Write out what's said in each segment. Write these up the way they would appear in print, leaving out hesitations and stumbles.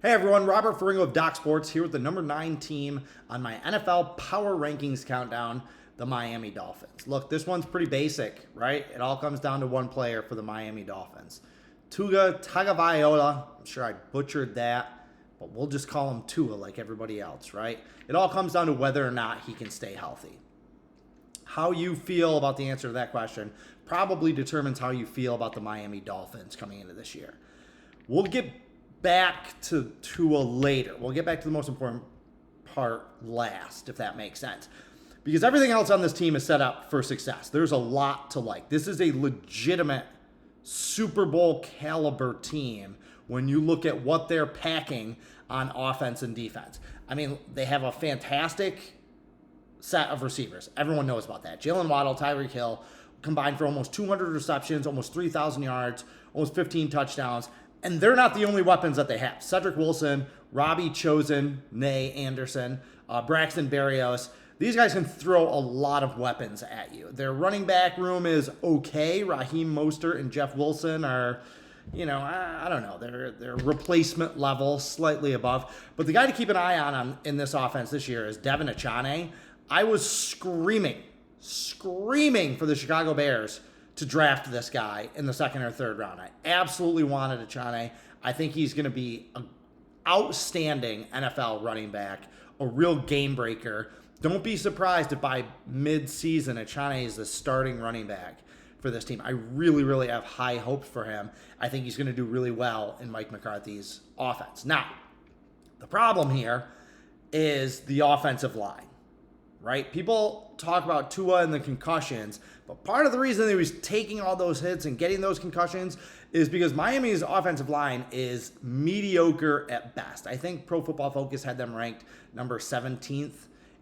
Hey everyone, Robert Ferringo of Doc Sports here with the number 9 team on my NFL Power Rankings countdown, the Miami Dolphins. Look, this one's pretty basic, right? It all comes down to one player for the Miami Dolphins. Tua Tagovailoa, I'm sure I butchered that, but we'll just call him Tua like everybody else, right? It all comes down to whether or not he can stay healthy. How you feel about the answer to that question probably determines how you feel about the Miami Dolphins coming into this year. We'll get back to Tua later. We'll get back to the most important part last, if that makes sense. Because everything else on this team is set up for success. There's a lot to like. This is a legitimate Super Bowl caliber team when you look at what they're packing on offense and defense. I mean, they have a fantastic set of receivers. Everyone knows about that. Jalen Waddle, Tyreek Hill combined for almost 200 receptions, almost 3,000 yards, almost 15 touchdowns. And they're not the only weapons that they have. Cedric Wilson, Robbie Chosen, Nay Anderson, Braxton Berrios. These guys can throw a lot of weapons at you. Their running back room is okay. Raheem Mostert and Jeff Wilson are, I don't know. They're replacement level, slightly above. But the guy to keep an eye on in this offense this year is Devin Achane. I was screaming for the Chicago Bears to draft this guy in the second or third round. I absolutely wanted Achane. I think he's going to be an outstanding NFL running back, a real game breaker. Don't be surprised if by mid-season Achane is the starting running back for this team. I really, really have high hopes for him. I think he's going to do really well in Mike McCarthy's offense. Now, the problem here is the offensive line, right? People talk about Tua and the concussions, but part of the reason he was taking all those hits and getting those concussions is because Miami's offensive line is mediocre at best. I think Pro Football Focus had them ranked number 17th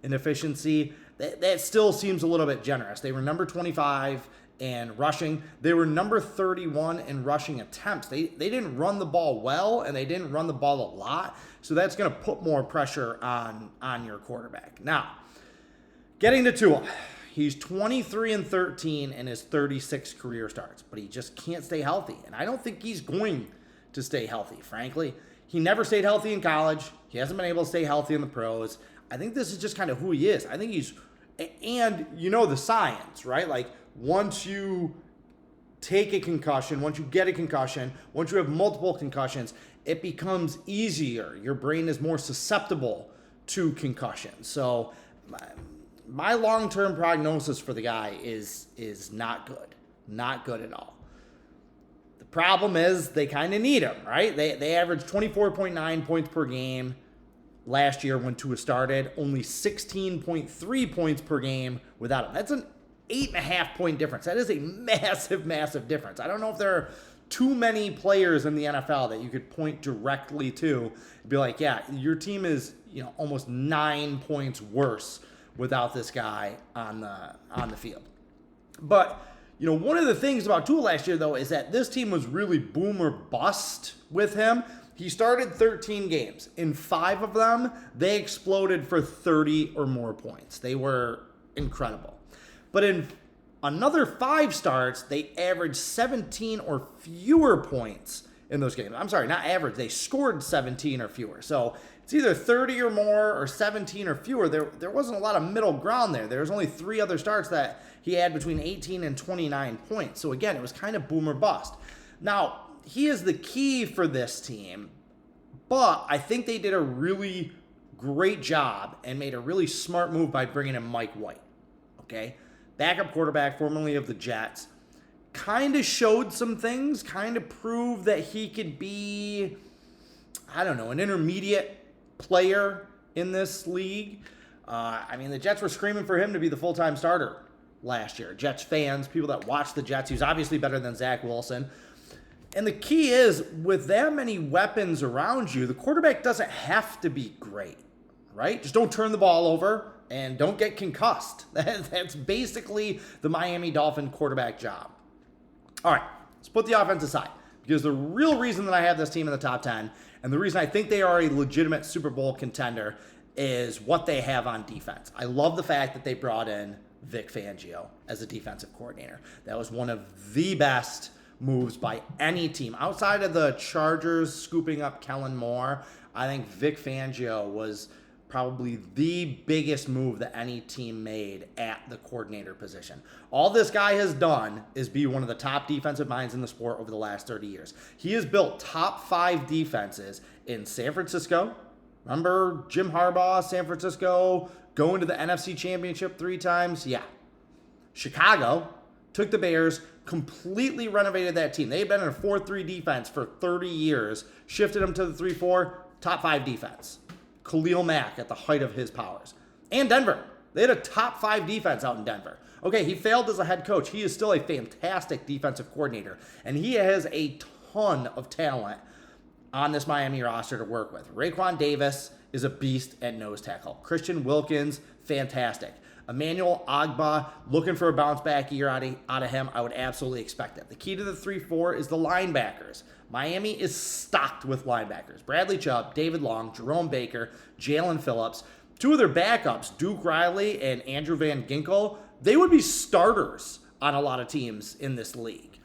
in efficiency. That still seems a little bit generous. They were number 25 in rushing. They were number 31 in rushing attempts. They didn't run the ball well, and they didn't run the ball a lot, so that's going to put more pressure on your quarterback. Now, getting to Tua, he's 23-13 in his 36 career starts, but he just can't stay healthy. And I don't think he's going to stay healthy, frankly. He never stayed healthy in college. He hasn't been able to stay healthy in the pros. I think this is just kind of who he is. I think he's, and you know the science, right? Like once you take a concussion, once you get a concussion, once you have multiple concussions, it becomes easier. Your brain is more susceptible to concussions. So my long-term prognosis for the guy is not good. Not good at all. The problem is they kind of need him, right? They averaged 24.9 points per game last year when Tua started. Only 16.3 points per game without him. That's an 8.5 point difference. That is a massive, massive difference. I don't know if there are too many players in the NFL that you could point directly to and be like, yeah, your team is almost 9 points worse without this guy on the field. But, one of the things about Tua last year, though, is that this team was really boom or bust with him. He started 13 games. In 5 of them, they exploded for 30 or more points. They were incredible. But in another 5 starts, they averaged 17 or fewer points in those games. I'm sorry, not average. They scored 17 or fewer. So it's either 30 or more or 17 or fewer. There wasn't a lot of middle ground there. There was only 3 other starts that he had between 18 and 29 points. So again, it was kind of boom or bust. Now, he is the key for this team, but I think they did a really great job and made a really smart move by bringing in Mike White. Okay? Backup quarterback, formerly of the Jets. Kind of showed some things, kind of proved that he could be, an intermediate player in this league. The Jets were screaming for him to be the full-time starter last year. Jets fans, people that watch the Jets, he was obviously better than Zach Wilson. And the key is, with that many weapons around you, the quarterback doesn't have to be great, right? Just don't turn the ball over and don't get concussed. That's basically the Miami Dolphin quarterback job. All right, let's put the offense aside, because the real reason that I have this team in the top 10 and the reason I think they are a legitimate Super Bowl contender is what they have on defense. I love the fact that they brought in Vic Fangio as a defensive coordinator. That was one of the best moves by any team. Outside of the Chargers scooping up Kellen Moore, I think Vic Fangio was probably the biggest move that any team made at the coordinator position. All this guy has done is be one of the top defensive minds in the sport over the last 30 years. He has built top 5 defenses in San Francisco. Remember Jim Harbaugh, San Francisco, going to the NFC Championship 3 times? Yeah. Chicago took the Bears, completely renovated that team. They've been in a 4-3 defense for 30 years, shifted them to the 3-4, top 5 defense. Khalil Mack at the height of his powers. And Denver. They had a top 5 defense out in Denver. Okay, he failed as a head coach. He is still a fantastic defensive coordinator. And he has a ton of talent on this Miami roster to work with. Raekwon Davis is a beast at nose tackle. Christian Wilkins, fantastic. Emmanuel Ogbah, looking for a bounce back year out of him. I would absolutely expect that. The key to the 3-4 is the linebackers. Miami is stocked with linebackers. Bradley Chubb, David Long, Jerome Baker, Jalen Phillips. 2 of their backups, Duke Riley and Andrew Van Ginkel, they would be starters on a lot of teams in this league.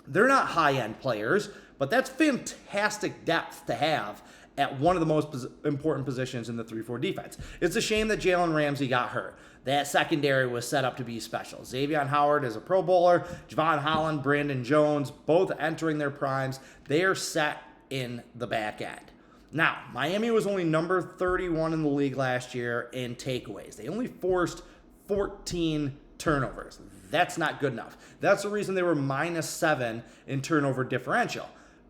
They're not high-end players, but that's fantastic depth to have at one of the most important positions in the 3-4 defense. It's a shame that Jalen Ramsey got hurt. That secondary was set up to be special. Xavier Howard is a Pro Bowler. Javon Holland, Brandon Jones, both entering their primes. They are set in the back end. Now, Miami was only number 31 in the league last year in takeaways. They only forced 14 turnovers. That's not good enough. That's the reason they were -7 in turnover differential.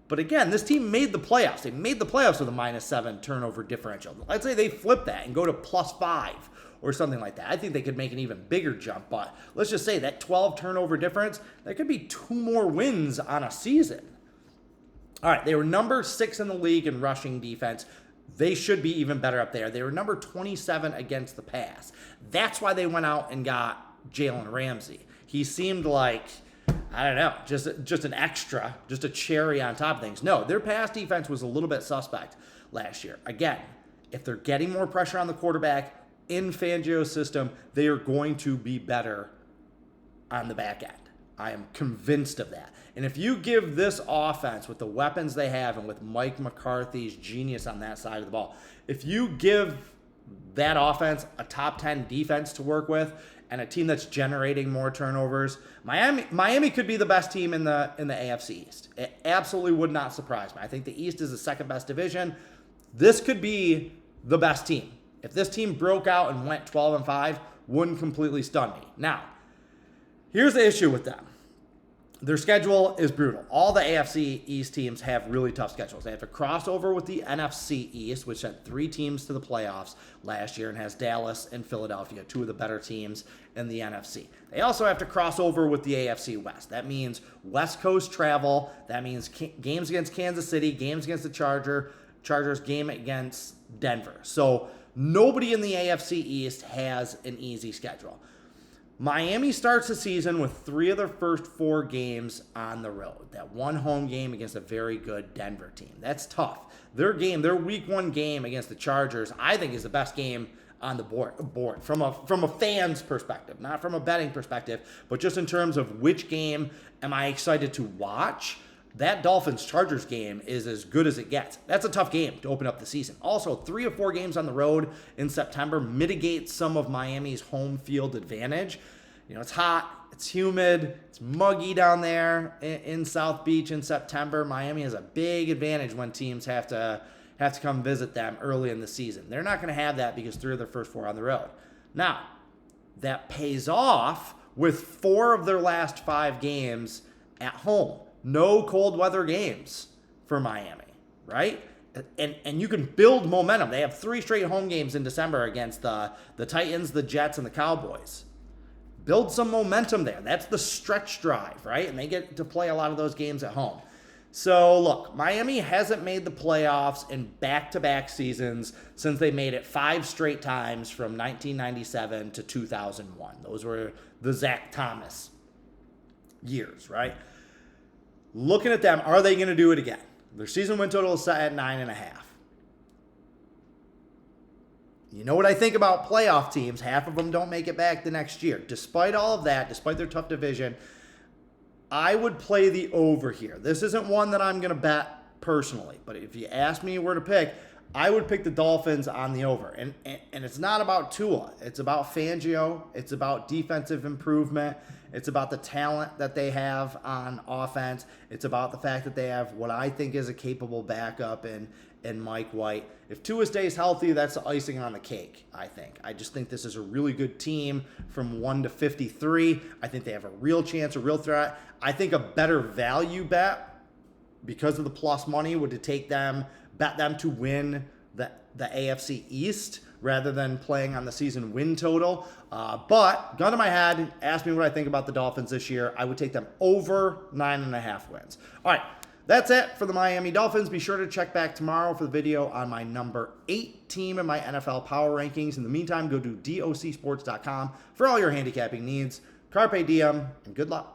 But again, this team made the playoffs. They made the playoffs with a -7 turnover differential. Let's say they flip that and go to +5 or something like that. I think they could make an even bigger jump. But let's just say that 12 turnover difference, that could be 2 more wins on a season. All right, they were number 6 in the league in rushing defense. They should be even better up there. They were number 27 against the pass. That's why they went out and got Jalen Ramsey. He seemed like, I don't know, just an extra, just a cherry on top of things. No, their pass defense was a little bit suspect last year. Again, if they're getting more pressure on the quarterback in Fangio's system, they are going to be better on the back end. I am convinced of that. And if you give this offense with the weapons they have and with Mike McCarthy's genius on that side of the ball, if you give that offense a top 10 defense to work with and a team that's generating more turnovers, Miami could be the best team in the AFC East. It absolutely would not surprise me. I think the East is the second best division. This could be the best team. If this team broke out and went 12-5, wouldn't completely stun me. Now, here's the issue with them. Their schedule is brutal. All the AFC East teams have really tough schedules. They have to cross over with the NFC East, which sent 3 teams to the playoffs last year and has Dallas and Philadelphia, 2 of the better teams in the NFC. They also have to cross over with the AFC West. That means West Coast travel. That means games against Kansas City, games against the Chargers, game against Denver. So nobody in the AFC East has an easy schedule. Miami starts the season with 3 of their first 4 games on the road. That one home game against a very good Denver team. That's tough. Their week 1 game against the Chargers, I think, is the best game on the board from a fan's perspective, not from a betting perspective, but just in terms of which game am I excited to watch. That Dolphins-Chargers game is as good as it gets. That's a tough game to open up the season. Also, 3 of 4 games on the road in September mitigates some of Miami's home field advantage. You know, it's hot, it's humid, it's muggy down there in South Beach in September. Miami has a big advantage when teams have to come visit them early in the season. They're not going to have that because 3 of their first 4 on the road. Now, that pays off with 4 of their last 5 games at home. No cold weather games for Miami, right? And you can build momentum. They have 3 straight home games in December against the Titans, the Jets, and the Cowboys. Build some momentum there. That's the stretch drive, right? And they get to play a lot of those games at home. So, look, Miami hasn't made the playoffs in back-to-back seasons since they made it 5 straight times from 1997 to 2001. Those were the Zach Thomas years, right? Looking at them, are they going to do it again? Their season win total is set at 9.5. You know what I think about playoff teams? Half of them don't make it back the next year. Despite all of that, despite their tough division, I would play the over here. This isn't one that I'm going to bet personally, but if you ask me where to pick, I would pick the Dolphins on the over. And it's not about Tua. It's about Fangio. It's about defensive improvement. It's about the talent that they have on offense. It's about the fact that they have what I think is a capable backup in Mike White. If Tua stays healthy, that's the icing on the cake, I think. I just think this is a really good team from 1 to 53. I think they have a real chance, a real threat. I think a better value bet, because of the plus money, would to bet them to win the AFC East rather than playing on the season win total. But gun to my head, ask me what I think about the Dolphins this year. I would take them over 9.5 wins. All right, that's it for the Miami Dolphins. Be sure to check back tomorrow for the video on my number 8 team in my NFL power rankings. In the meantime, go to docsports.com for all your handicapping needs. Carpe diem, and good luck.